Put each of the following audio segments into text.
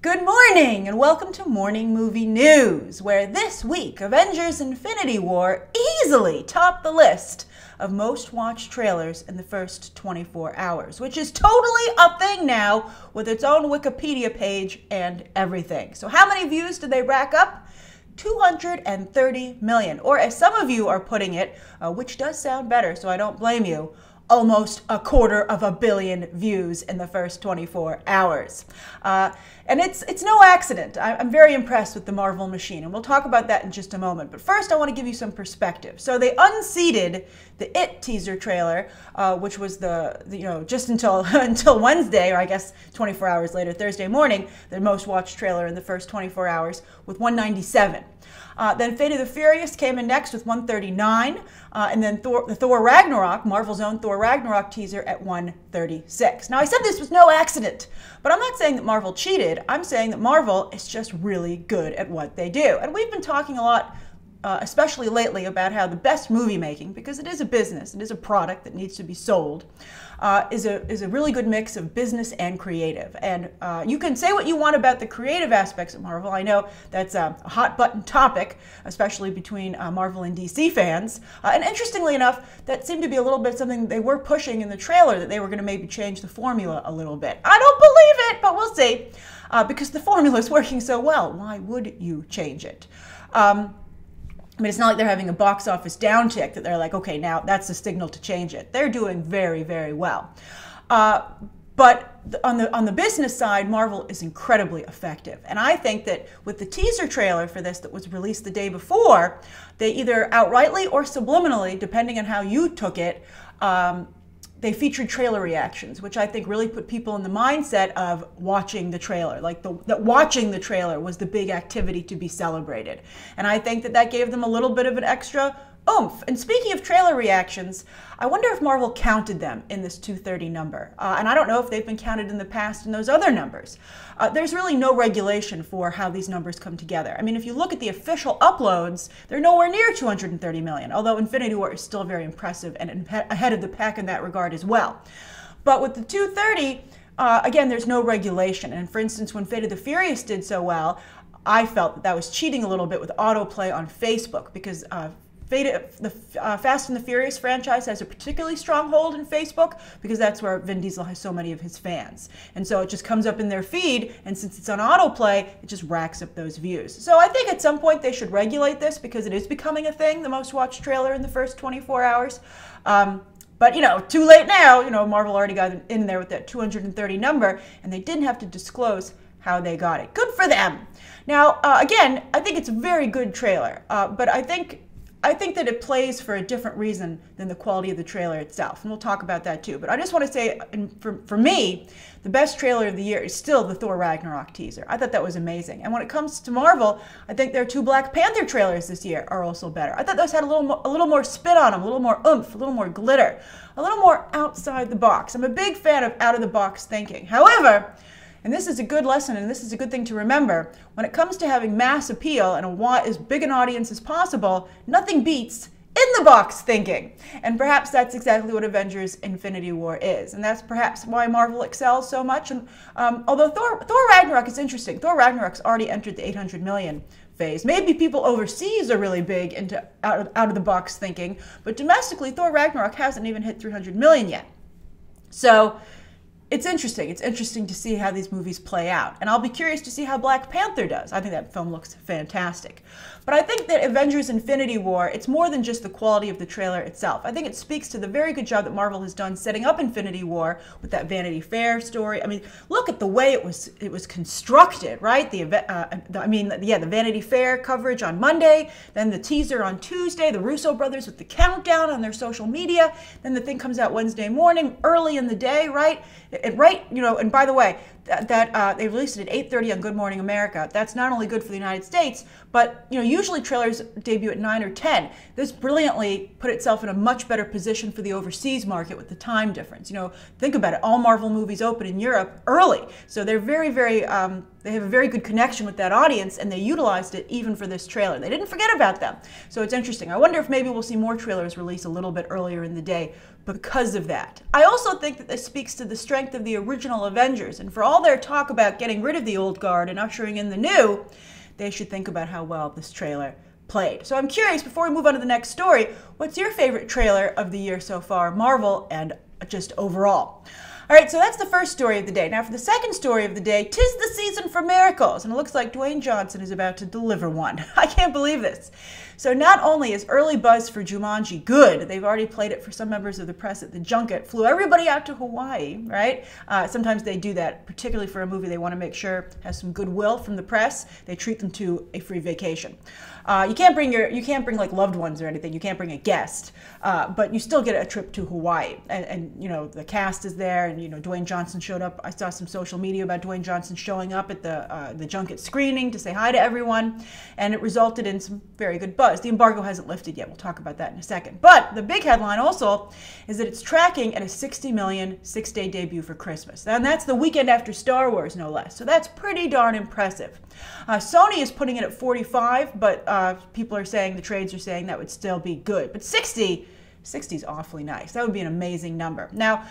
Good morning and welcome to Morning Movie News, where this week Avengers Infinity War easily topped the list of most watched trailers in the first 24 hours, which is totally a thing now with its own Wikipedia page and everything. So how many views did they rack up? 230 million, or as some of you are putting it, which does sound better, so I don't blame you, almost 250 million views in the first 24 hours. And it's no accident. I'm very impressed with the Marvel machine, and we'll talk about that in just a moment. But first, I want to give you some perspective. So they unseated the It teaser trailer, which was just until Wednesday, or I guess 24 hours later, Thursday morning, the most watched trailer in the first 24 hours with 197. Then Fate of the Furious came in next with 139, and then the Thor Ragnarok, Marvel's own Thor Ragnarok teaser at 136. Now I said this was no accident, but I'm not saying that Marvel cheated. I'm saying that Marvel is just really good at what they do. And we've been talking a lot, especially lately, about how the best movie making, because it is a business, it is a product that needs to be sold, is a really good mix of business and creative. And you can say what you want about the creative aspects of Marvel. I know that's a hot button topic, especially between Marvel and DC fans. And interestingly enough, that seemed to be a little bit something they were pushing in the trailer, that they were going to maybe change the formula a little bit. I don't believe it, but we'll see. Because the formula is working so well, why would you change it? I mean, it's not like they're having a box office downtick that they're like, okay, now that's the signal to change it. They're doing very, very well. But on the business side, Marvel is incredibly effective. And I think that with the teaser trailer for this that was released the day before, they either outrightly or subliminally, depending on how you took it, they featured trailer reactions, which I think really put people in the mindset of watching the trailer. Like that watching the trailer was the big activity to be celebrated. And I think that gave them a little bit of an extra oomph. And speaking of trailer reactions, I wonder if Marvel counted them in this 230 number. And I don't know if they've been counted in the past in those other numbers. There's really no regulation for how these numbers come together. I mean, if you look at the official uploads, they're nowhere near 230 million, although Infinity War is still very impressive and ahead of the pack in that regard as well. But with the 230, again, there's no regulation. And for instance, when Fate of the Furious did so well, I felt that was cheating a little bit with autoplay on Facebook, because the Fast and the Furious franchise has a particularly strong hold in Facebook, because that's where Vin Diesel has so many of his fans. And so it just comes up in their feed, and since it's on autoplay, it just racks up those views. So I think at some point they should regulate this, because it is becoming a thing, the most watched trailer in the first 24 hours. But, too late now. Marvel already got in there with that 230 number, and they didn't have to disclose how they got it. Good for them. Now, again, I think it's a very good trailer, but I think that it plays for a different reason than the quality of the trailer itself, and we'll talk about that too. But I just want to say, for me, the best trailer of the year is still the Thor Ragnarok teaser. I thought that was amazing. And when it comes to Marvel, I think their 2 Black Panther trailers this year are also better. I thought those had a little more spin on them, a little more oomph, a little more glitter, a little more outside the box. I'm a big fan of out-of-the-box thinking. However, and this is a good lesson, and this is a good thing to remember, when it comes to having mass appeal and as big an audience as possible, nothing beats in-the-box thinking. And perhaps that's exactly what Avengers Infinity War is. And that's perhaps why Marvel excels so much. And although Thor Ragnarok is interesting, Thor Ragnarok's already entered the 800 million phase. Maybe people overseas are really big into out-of-the-box thinking, but domestically, Thor Ragnarok hasn't even hit 300 million yet. So it's interesting. It's interesting to see how these movies play out. And I'll be curious to see how Black Panther does. I think that film looks fantastic. But I think that Avengers Infinity War, it's more than just the quality of the trailer itself. I think it speaks to the very good job that Marvel has done setting up Infinity War with that Vanity Fair story. I mean, look at the way it was constructed, right? The Vanity Fair coverage on Monday, then the teaser on Tuesday, the Russo brothers with the countdown on their social media, then the thing comes out Wednesday morning, early in the day, right? And by the way, they released it at 8:30 on Good Morning America. That's not only good for the United States, but usually trailers debut at 9 or 10. This brilliantly put itself in a much better position for the overseas market with the time difference. Think about it. All Marvel movies open in Europe early, so they're very, very. They have a very good connection with that audience, and they utilized it even for this trailer. They didn't forget about them, so it's interesting. I wonder if maybe we'll see more trailers release a little bit earlier in the day because of that. I also think that this speaks to the strength of the original Avengers, and for all all their talk about getting rid of the old guard and ushering in the new, they should think about how well this trailer played. So I'm curious, before we move on to the next story, what's your favorite trailer of the year so far, Marvel and just overall? All right, so that's the first story of the day. Now for the second story of the day, 'tis the season for miracles, and it looks like Dwayne Johnson is about to deliver one. I can't believe this. So not only is early buzz for Jumanji good, they've already played it for some members of the press at the junket, flew everybody out to Hawaii, right? Sometimes they do that, particularly for a movie they want to make sure has some goodwill from the press. They treat them to a free vacation. You can't bring like loved ones or anything. You can't bring a guest, but you still get a trip to Hawaii. And you know, the cast is there, and you know, Dwayne Johnson showed up. I saw some social media about Dwayne Johnson showing up at the junket screening to say hi to everyone, and it resulted in some very good buzz. The embargo hasn't lifted yet. We'll talk about that in a second. But the big headline also is that it's tracking at a 60 million six-day debut for Christmas. And that's the weekend after Star Wars, no less. So that's pretty darn impressive. Sony is putting it at 45, but people are saying, the trades are saying that would still be good. But 60 is awfully nice. That would be an amazing number. Now,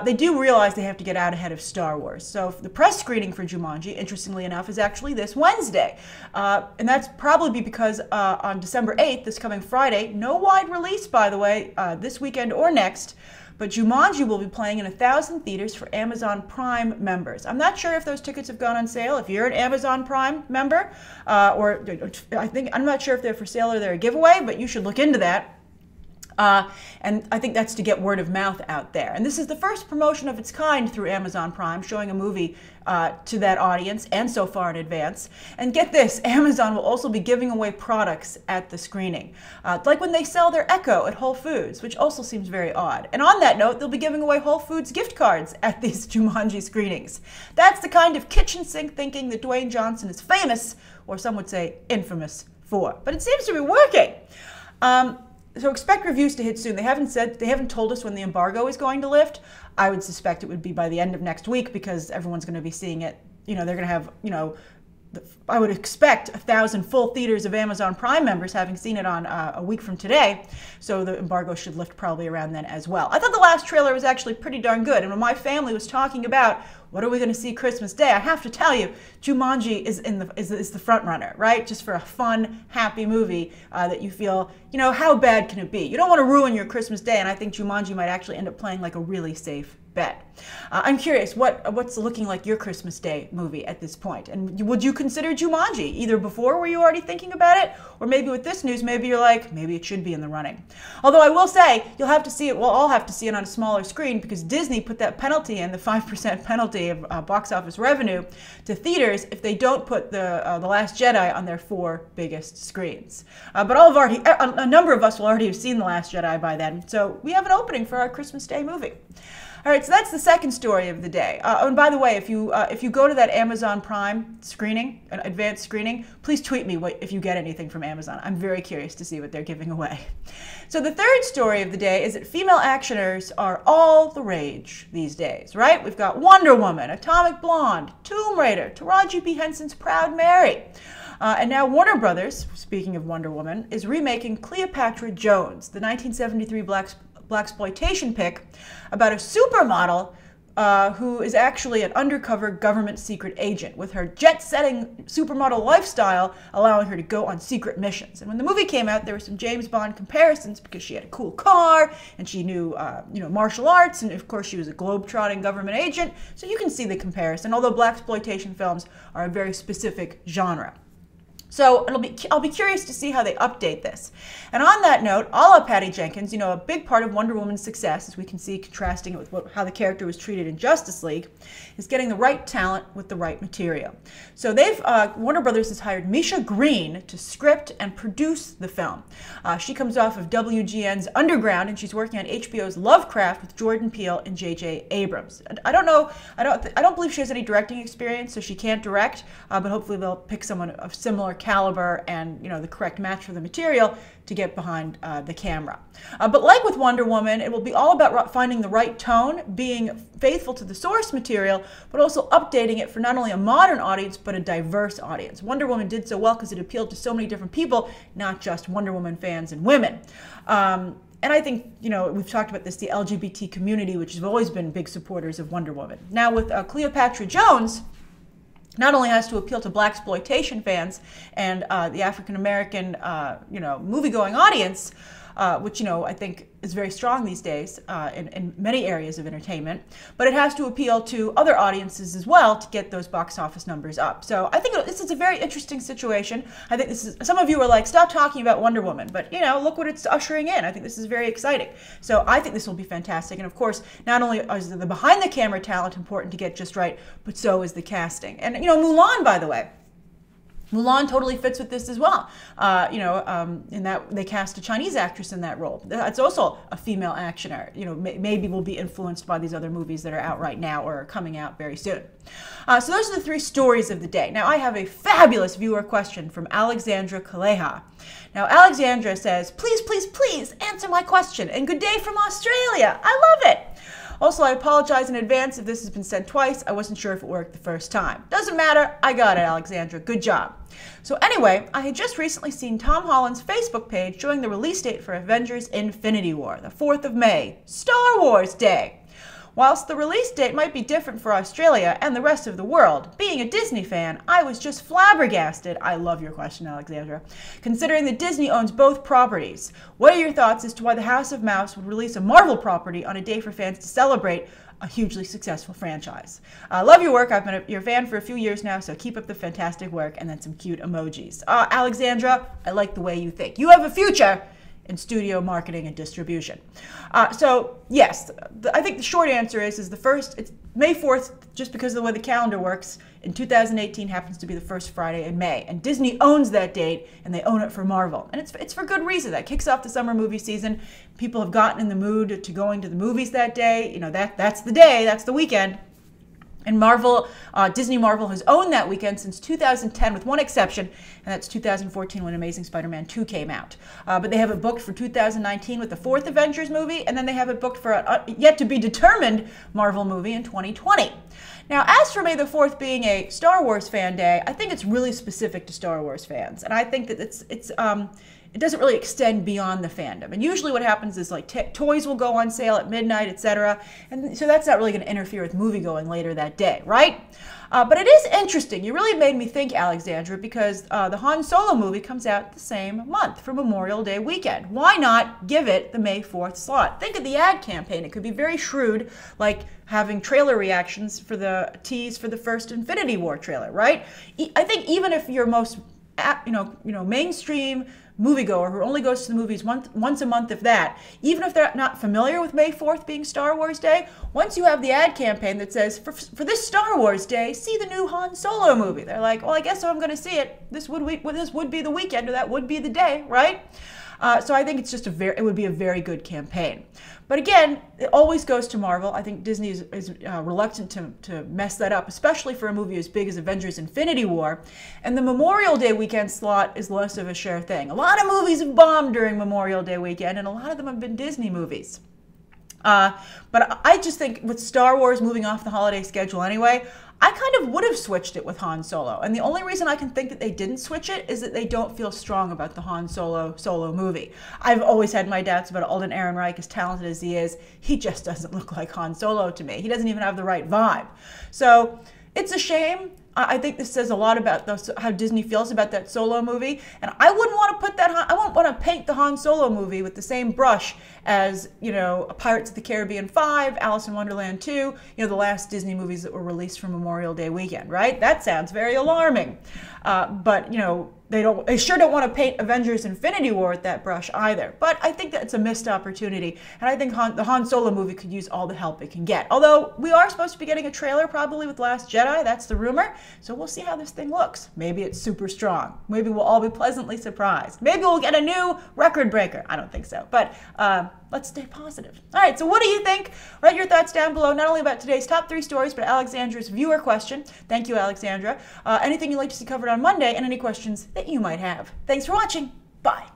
they do realize they have to get out ahead of Star Wars. So the press screening for Jumanji, interestingly enough, is actually this Wednesday. And that's probably because on December 8th, this coming Friday, no wide release, by the way, this weekend or next, but Jumanji will be playing in 1,000 theaters for Amazon Prime members. I'm not sure if those tickets have gone on sale. If you're an Amazon Prime member, I'm not sure if they're for sale or they're a giveaway, but you should look into that. And I think that's to get word of mouth out there. And this is the first promotion of its kind through Amazon Prime, showing a movie to that audience, and so far in advance. And get this, Amazon will also be giving away products at the screening, like when they sell their Echo at Whole Foods, which also seems very odd. And on that note, they'll be giving away Whole Foods gift cards at these Jumanji screenings. That's the kind of kitchen sink thinking that Dwayne Johnson is famous, or some would say infamous, for. But it seems to be working. So expect reviews to hit soon. They haven't told us when the embargo is going to lift. I would suspect it would be by the end of next week, because everyone's going to be seeing it. You know, they're going to have, you know, I would expect 1,000 full theaters of Amazon Prime members having seen it on a week from today. So the embargo should lift probably around then as well. I thought the last trailer was actually pretty darn good. And when my family was talking about what are we going to see Christmas Day, I have to tell you, Jumanji is the front runner, right? Just for a fun, happy movie that you feel, you know, how bad can it be? You don't want to ruin your Christmas Day, and I think Jumanji might actually end up playing like a really safe bet. I'm curious, what's looking like your Christmas Day movie at this point? And would you consider Jumanji? Either before, were you already thinking about it? Or maybe with this news, maybe you're like, maybe it should be in the running. Although I will say, you'll have to see it, we'll all have to see it on a smaller screen, because Disney put that penalty in, the 5% penalty of box office revenue to theaters if they don't put the Last Jedi on their 4 biggest screens. But a number of us will already have seen The Last Jedi by then, so we have an opening for our Christmas Day movie. All right, so that's the second story of the day. And by the way, if you go to that Amazon Prime screening, an advanced screening, please tweet me if you get anything from Amazon. I'm very curious to see what they're giving away. So the third story of the day is that female actioners are all the rage these days, right? We've got Wonder Woman, Atomic Blonde, Tomb Raider, Taraji P. Henson's Proud Mary. And now Warner Brothers, speaking of Wonder Woman, is remaking Cleopatra Jones, the 1973 blaxploitation pick about a supermodel who is actually an undercover government secret agent, with her jet-setting supermodel lifestyle allowing her to go on secret missions. And when the movie came out, there were some James Bond comparisons, because she had a cool car and she knew martial arts, and of course she was a globe-trotting government agent, so you can see the comparison, although blaxploitation films are a very specific genre. So I'll be curious to see how they update this. And on that note, a la Patty Jenkins, you know, a big part of Wonder Woman's success, as we can see contrasting it with how the character was treated in Justice League, is getting the right talent with the right material. So Warner Brothers has hired Misha Green to script and produce the film. She comes off of WGN's Underground, and she's working on HBO's Lovecraft with Jordan Peele and J.J. Abrams. I don't believe she has any directing experience, so she can't direct, but hopefully they'll pick someone of similar caliber and, you know, the correct match for the material to get behind the camera. But like with Wonder Woman, it will be all about finding the right tone, being faithful to the source material, but also updating it for not only a modern audience, but a diverse audience. Wonder Woman did so well because it appealed to so many different people, not just Wonder Woman fans and women. And I think, we've talked about this, the LGBT community, which has always been big supporters of Wonder Woman. Now with Cleopatra Jones, not only has to appeal to blaxploitation fans and the African-American, movie-going audience, which, I think is very strong these days in many areas of entertainment, but it has to appeal to other audiences as well to get those box office numbers up. So I think this is a very interesting situation. I think some of you are like, stop talking about Wonder Woman, but look what it's ushering in. I think this is very exciting. So I think this will be fantastic. And of course, not only is the behind the camera talent important to get just right, but so is the casting. And Mulan, by the way, Mulan totally fits with this as well. In that they cast a Chinese actress in that role. That's also a female actioner. Maybe will be influenced by these other movies that are out right now or are coming out very soon. So those are the 3 stories of the day. Now I have a fabulous viewer question from Alexandra Kaleha. Now Alexandra says, please, please, please answer my question and good day from Australia. I love it. Also, I apologize in advance if this has been sent twice. I wasn't sure if it worked the first time. Doesn't matter. I got it, Alexandra. Good job. So anyway, I had just recently seen Tom Holland's Facebook page showing the release date for Avengers Infinity War, the 4th of May, Star Wars Day. Whilst the release date might be different for Australia and the rest of the world, being a Disney fan, I was just flabbergasted. I love your question, Alexandra. Considering that Disney owns both properties, what are your thoughts as to why the House of Mouse would release a Marvel property on a day for fans to celebrate a hugely successful franchise? I love your work. I've been your fan for a few years now, so keep up the fantastic work, and then some cute emojis. Alexandra, I like the way you think. You have a future in studio marketing and distribution. So yes, I think the short answer is it's May 4th, just because of the way the calendar works, in 2018 happens to be the first Friday in May. And Disney owns that date, and they own it for Marvel. And it's for good reason. That kicks off the summer movie season. People have gotten in the mood to going to the movies that day. That's the day, that's the weekend. And Disney Marvel has owned that weekend since 2010 with one exception, and that's 2014 when Amazing Spider-Man 2 came out. But they have it booked for 2019 with the 4th Avengers movie, and then they have it booked for a yet to be determined Marvel movie in 2020. Now, as for May the 4th being a Star Wars fan day, I think it's really specific to Star Wars fans. And I think that it doesn't really extend beyond the fandom. And usually what happens is like toys will go on sale at midnight, etc. And so that's not really going to interfere with movie going later that day, right? But it is interesting. You really made me think, Alexandra, because the Han Solo movie comes out the same month for Memorial Day weekend. Why not give it the May 4th slot? Think of the ad campaign. It could be very shrewd, like having trailer reactions for the tease for the first Infinity War trailer, right? I think even if your most mainstream moviegoer who only goes to the movies once a month, if that, even if they're not familiar with May 4th being Star Wars Day, once you have the ad campaign that says, for this Star Wars Day, see the new Han Solo movie, they're like, well, I guess I'm going to see it. This would be the weekend, or that would be the day, right? So I think it's just it would be a very good campaign. But again, it always goes to Marvel. I think Disney is reluctant to mess that up, especially for a movie as big as Avengers Infinity War. And the Memorial Day weekend slot is less of a sure thing. A lot of movies have bombed during Memorial Day weekend, and a lot of them have been Disney movies. But I just think with Star Wars moving off the holiday schedule anyway, I kind of would have switched it with Han Solo. And the only reason I can think that they didn't switch it is that they don't feel strong about the Han Solo movie. I've always had my doubts about Alden Ehrenreich, as talented as he is. He just doesn't look like Han Solo to me. He doesn't even have the right vibe. So it's a shame. I think this says a lot about how Disney feels about that Solo movie, and I wouldn't want to I wouldn't want to paint the Han Solo movie with the same brush as, Pirates of the Caribbean 5, Alice in Wonderland 2, the last Disney movies that were released for Memorial Day weekend, right? That sounds very alarming. But they sure don't want to paint Avengers Infinity War with that brush either. But I think that's a missed opportunity, and I think the Han Solo movie could use all the help it can get. Although we are supposed to be getting a trailer probably with Last Jedi, that's the rumor. So we'll see how this thing looks. Maybe it's super strong. Maybe we'll all be pleasantly surprised. Maybe we'll get a new record breaker. I don't think so, but let's stay positive. All right, so what do you think? Write your thoughts down below, not only about today's top 3 stories, but Alexandra's viewer question. Thank you, Alexandra. Anything you'd like to see covered on Monday, and any questions that you might have. Thanks for watching. Bye.